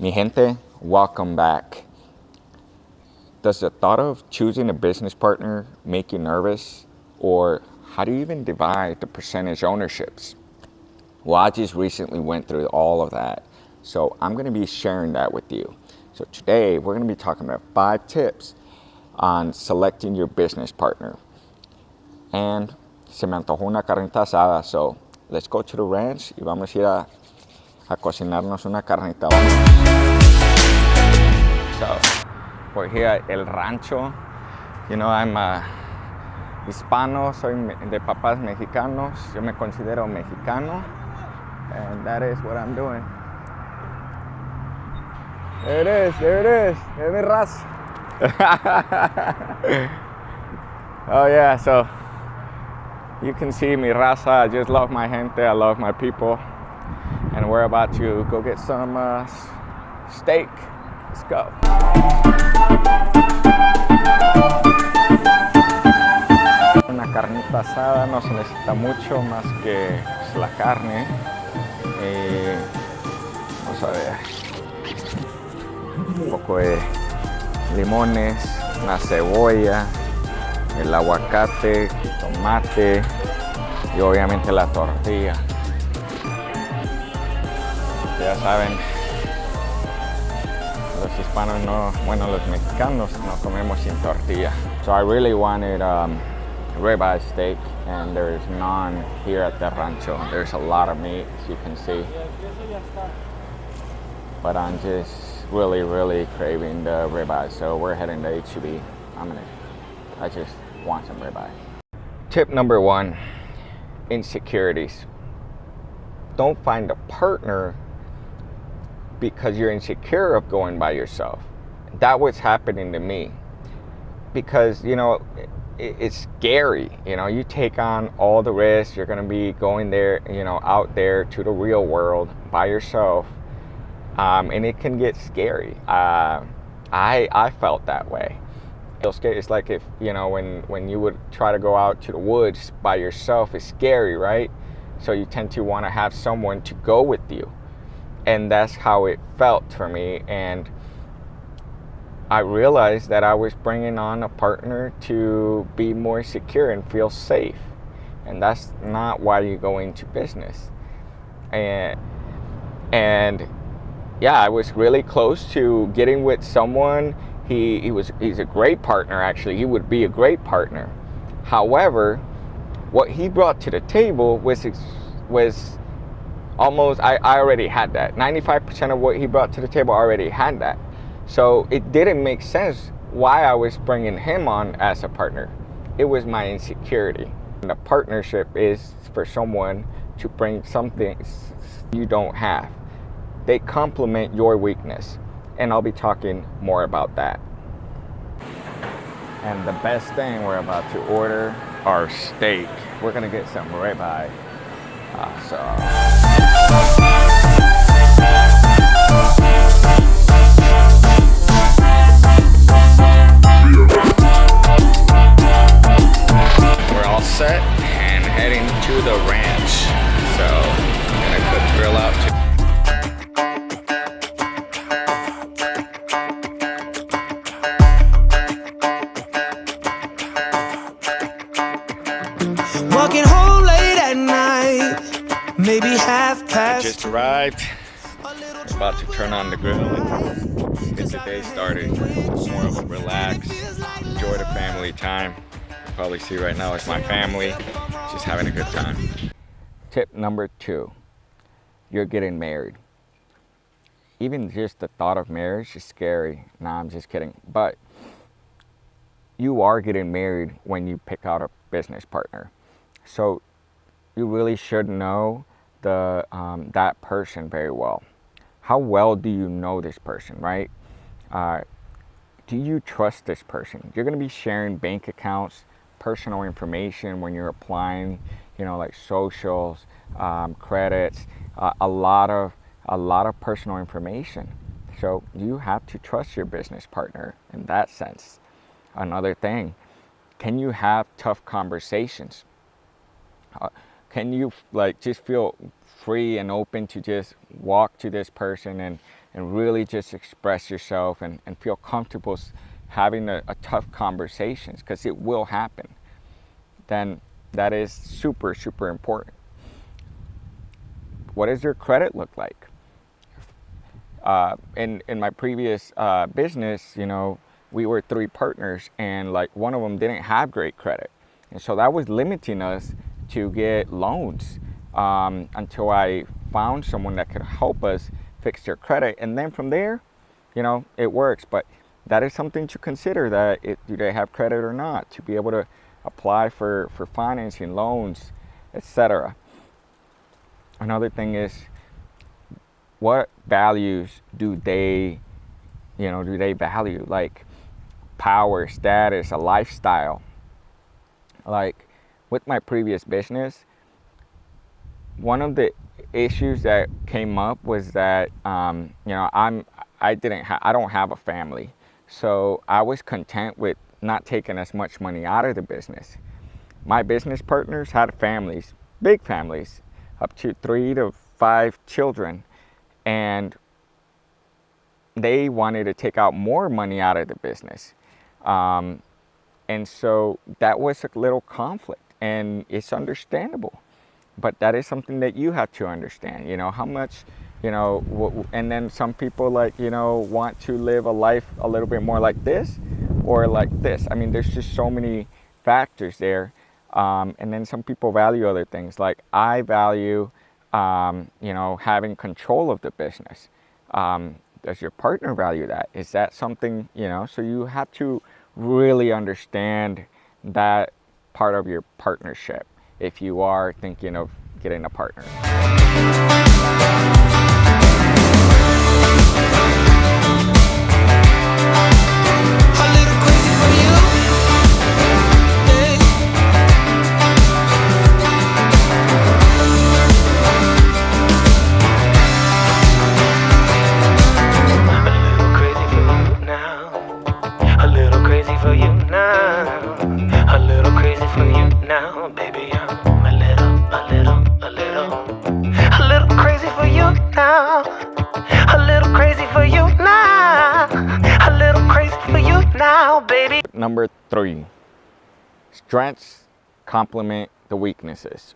Mi gente, welcome back. Does the thought of choosing a business partner make you nervous? Or how do you even divide the percentage ownerships? Well, I just recently went through all of that. So I'm going to be sharing that with you. So today we're going to be talking about 5 tips on selecting your business partner. And se me antojó una carnita asada, so let's go to the ranch y vamos a ir a cocinarnos una carnita. So we're here at El Rancho. You know, I'm hispano, soy de papás mexicanos. Yo me considero mexicano, and that is what I'm doing. There it is, there mi raza. Oh yeah, so you can see mi raza. I just love my gente, I love my people. And we're about to go get some steak. Let's go. Una carnita asada no se necesita mucho más que pues, la carne. Vamos a ver. Un poco de limones, una cebolla, el aguacate, tomate y obviamente la tortilla. Ya saben, los hispanos no, bueno, los mexicanos no comemos sin tortilla. So I really wanted ribeye steak, and there's none here at the rancho. There's a lot of meat, as you can see. But I'm just really craving the ribeye, so we're heading to HEB. I just want some ribeye. Tip number 1, insecurities. Don't find a partner because you're insecure of going by yourself. That was happening to me. Because, you know, it's scary. You know, you take on all the risks. You're going to be going there, you know, out there to the real world by yourself. And it can get scary. I felt that way. It's like if, you know, when you would try to go out to the woods by yourself, it's scary, right? So you tend to want to have someone to go with you. And that's how it felt for me. And I realized that I was bringing on a partner to be more secure and feel safe. And that's not why you go into business. And yeah, I was really close to getting with someone. He's a great partner, actually. He would be a great partner. However, what he brought to the table was almost, I already had that. 95% of what he brought to the table, I already had that. So it didn't make sense why I was bringing him on as a partner. It was my insecurity. And a partnership is for someone to bring something you don't have. They complement your weakness. And I'll be talking more about that. And the best thing we're about to order, our steak. We're gonna get some ribeye. We're all set and heading to the ranch. So I'm gonna cook grill out too. Walking home late at night, maybe half past. Just arrived. We're about to turn on the grill and get the day started. More of a relax, enjoy the family time. You probably see right now it's my family, just having a good time. Tip number 2, you're getting married. Even just the thought of marriage is scary. Nah, I'm just kidding. But you are getting married when you pick out a business partner. So you really should know that person very well. How well do you know this person, right? Do you trust this person? You're going to be sharing bank accounts, personal information when you're applying, you know, like socials, credits, a lot of personal information. So you have to trust your business partner in that sense. Another thing, can you have tough conversations? Can you like just feel free and open to just walk to this person and really just express yourself and feel comfortable having a tough conversations, because it will happen, then that is super, super important. What does your credit look like? In my previous business, you know, we were 3 partners, and like one of them didn't have great credit, and so that was limiting us to get loans until I found someone that could help us fix their credit, and then from there, you know, it works. But that is something to consider, that do they have credit or not, to be able to apply for financing, loans, etc. Another thing is, what values do they value? Like power, status, a lifestyle. Like with my previous business, one of the issues that came up was that you know, I don't have a family, so I was content with not taking as much money out of the business. My business partners had families, big families, up to 3 to 5 children, and they wanted to take out more money out of the business. And so that was a little conflict, and it's understandable. But that is something that you have to understand, you know, how much, you know, and then some people, like, you know, want to live a life a little bit more like this or like this. I mean, there's just so many factors there. And then some people value other things. Like I value, you know, having control of the business. Does your partner value that? Is that something, you know, so you have to really understand that part of your partnership if you are thinking of getting a partner. Number 3, strengths complement the weaknesses.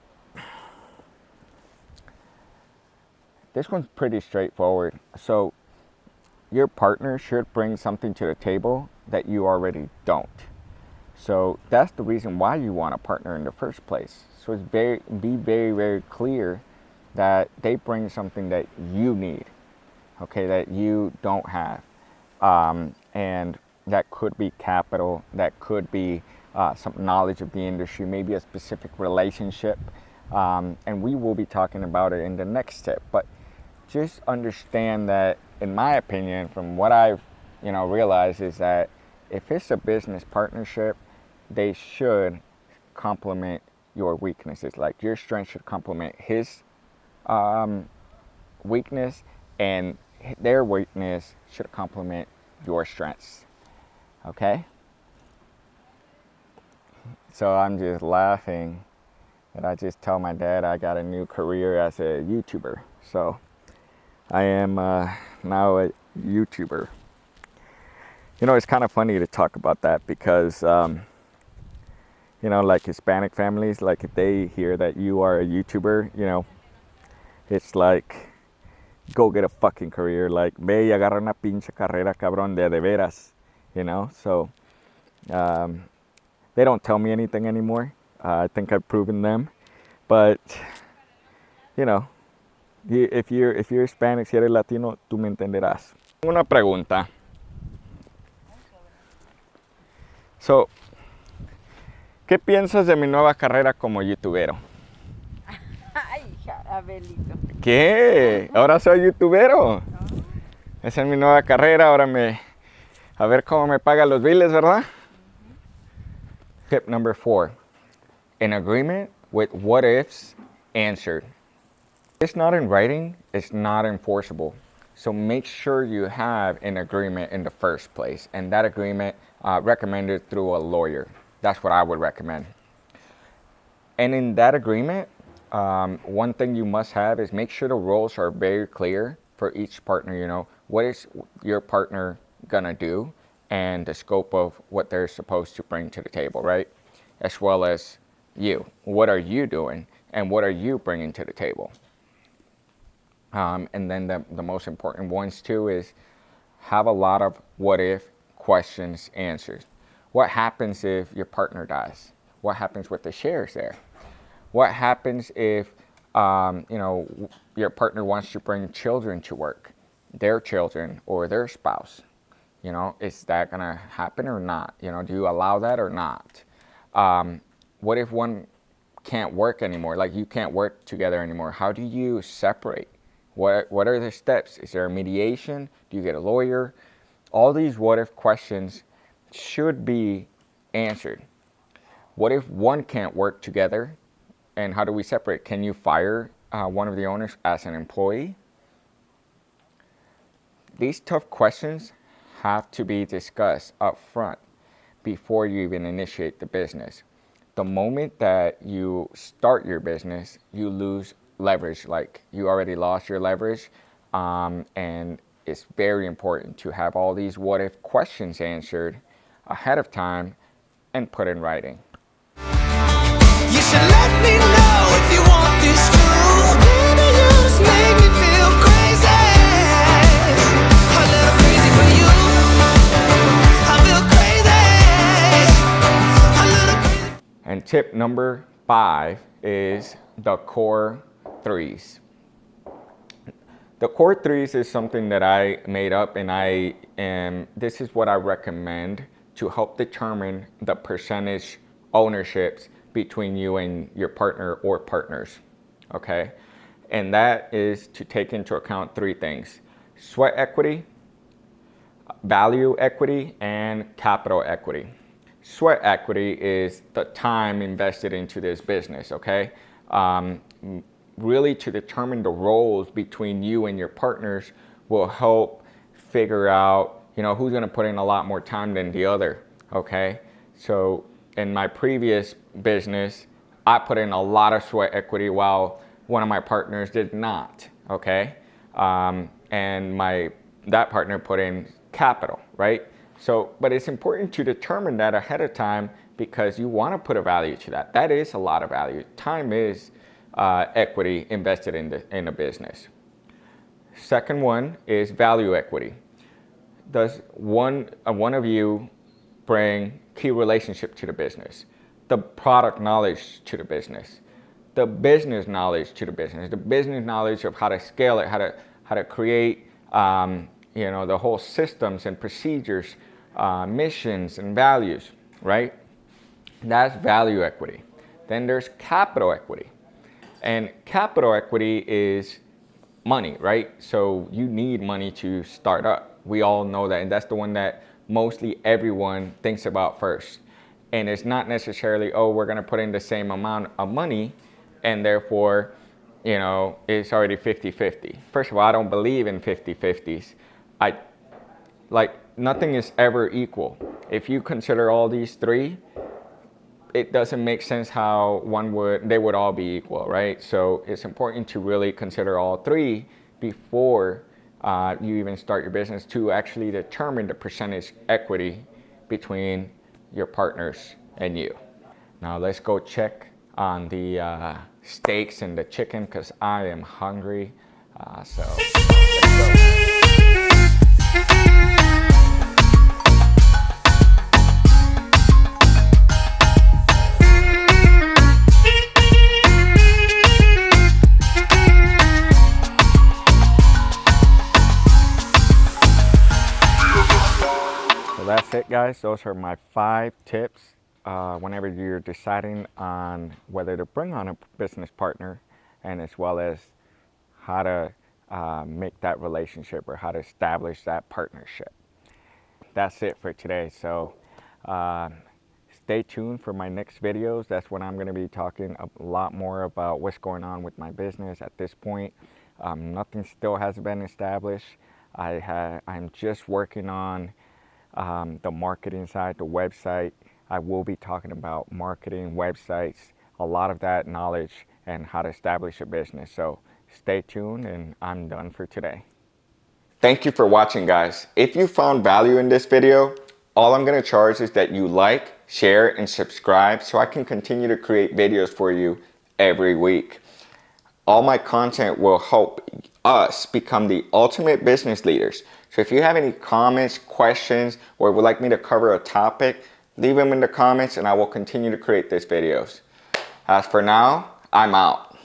This one's pretty straightforward. So your partner should bring something to the table that you already don't. So that's the reason why you want a partner in the first place. So it's be very, very clear that they bring something that you need, okay, that you don't have. And that could be capital, that could be some knowledge of the industry, maybe a specific relationship. And we will be talking about it in the next step. But just understand that, in my opinion, from what I've, you know, realized, is that if it's a business partnership, they should complement your weaknesses. Like your strength should complement his weakness, and their weakness should complement your strengths. Okay? So I'm just laughing that I just tell my dad I got a new career as a YouTuber. So I am now a YouTuber. You know, it's kind of funny to talk about that because, you know, like Hispanic families, like if they hear that you are a YouTuber, you know, it's like, go get a fucking career. Like, ve y agarra una pinche carrera, cabrón, de veras. You know, so they don't tell me anything anymore. I think I've proven them. But, you know, if you're Hispanic, si eres Latino, tú me entenderás. Una pregunta. So, ¿qué piensas de mi nueva carrera como youtubero? Ay, Adbelito. ¿Qué? Ahora soy youtubero. Esa es mi nueva carrera, ahora a ver cómo me pagan los biles, ¿verdad? Tip number 4. An agreement with what ifs answered. If it's not in writing, it's not enforceable. So make sure you have an agreement in the first place. And that agreement recommended through a lawyer. That's what I would recommend. And in that agreement, one thing you must have is make sure the roles are very clear for each partner. You know, what is your partner gonna do and the scope of what they're supposed to bring to the table, right? As well as you. What are you doing and what are you bringing to the table? And then the most important ones too is have a lot of what if questions answered. What happens if your partner dies? What happens with the shares there? What happens if your partner wants to bring children to work, their children or their spouse? You know, is that gonna happen or not? You know, do you allow that or not? What if one can't work anymore? Like you can't work together anymore. How do you separate? What are the steps? Is there a mediation? Do you get a lawyer? All these what if questions should be answered. What if one can't work together? And how do we separate? Can you fire one of the owners as an employee? These tough questions have to be discussed up front before you even initiate the business. The moment that you start your business, you lose leverage. Like you already lost your leverage, and it's very important to have all these what if questions answered ahead of time and put in writing. You should let me know if you want this true. Baby, you just make me feel crazy. A little crazy for you. I feel crazy. A little crazy. And tip number 5 is the core threes. The core threes is something that I made up, and this is what I recommend to help determine the percentage ownerships between you and your partner or partners, okay? And that is to take into account 3 things: sweat equity, value equity, and capital equity. Sweat equity is the time invested into this business, okay? Really to determine the roles between you and your partners will help figure out, you know, who's gonna put in a lot more time than the other, okay? So in my previous business, I put in a lot of sweat equity while one of my partners did not, okay? And that partner put in capital, right? So, but it's important to determine that ahead of time because you wanna put a value to that. That is a lot of value. Time is equity invested in a business. Second one is value equity. Does one of you bring key relationship to the business, the product knowledge to the business, the business knowledge to the business, the business knowledge of how to scale it, how to create the whole systems and procedures, missions and values, right? That's value equity. Then there's capital equity. And capital equity is money, right? So you need money to start up. We all know that, and that's the one that mostly everyone thinks about first. And it's not necessarily, oh, we're gonna put in the same amount of money and therefore, you know, it's already 50-50. First of all, I don't believe in 50-50s. Nothing is ever equal. If you consider all these 3, it doesn't make sense how they would all be equal, right? So it's important to really consider all 3 before you even start your business to actually determine the percentage equity between your partners and you. Now let's go check on the steaks and the chicken because I am hungry. So let's go. That's it, guys. Those are my 5 tips whenever you're deciding on whether to bring on a business partner, and as well as how to make that relationship or how to establish that partnership. That's it for today. So stay tuned for my next videos. That's when I'm going to be talking a lot more about what's going on with my business at this point. Nothing still has been established. I'm just working on the marketing side, the website. I will be talking about marketing, websites. A lot of that knowledge and how to establish a business. So stay tuned, and I'm done for today. Thank you for watching, guys. If you found value in this video, all I'm going to charge is that you like, share, and subscribe so I can continue to create videos for you every week. All my content will help us become the ultimate business leaders. So if you have any comments, questions, or would like me to cover a topic, leave them in the comments and I will continue to create these videos. As for now, I'm out.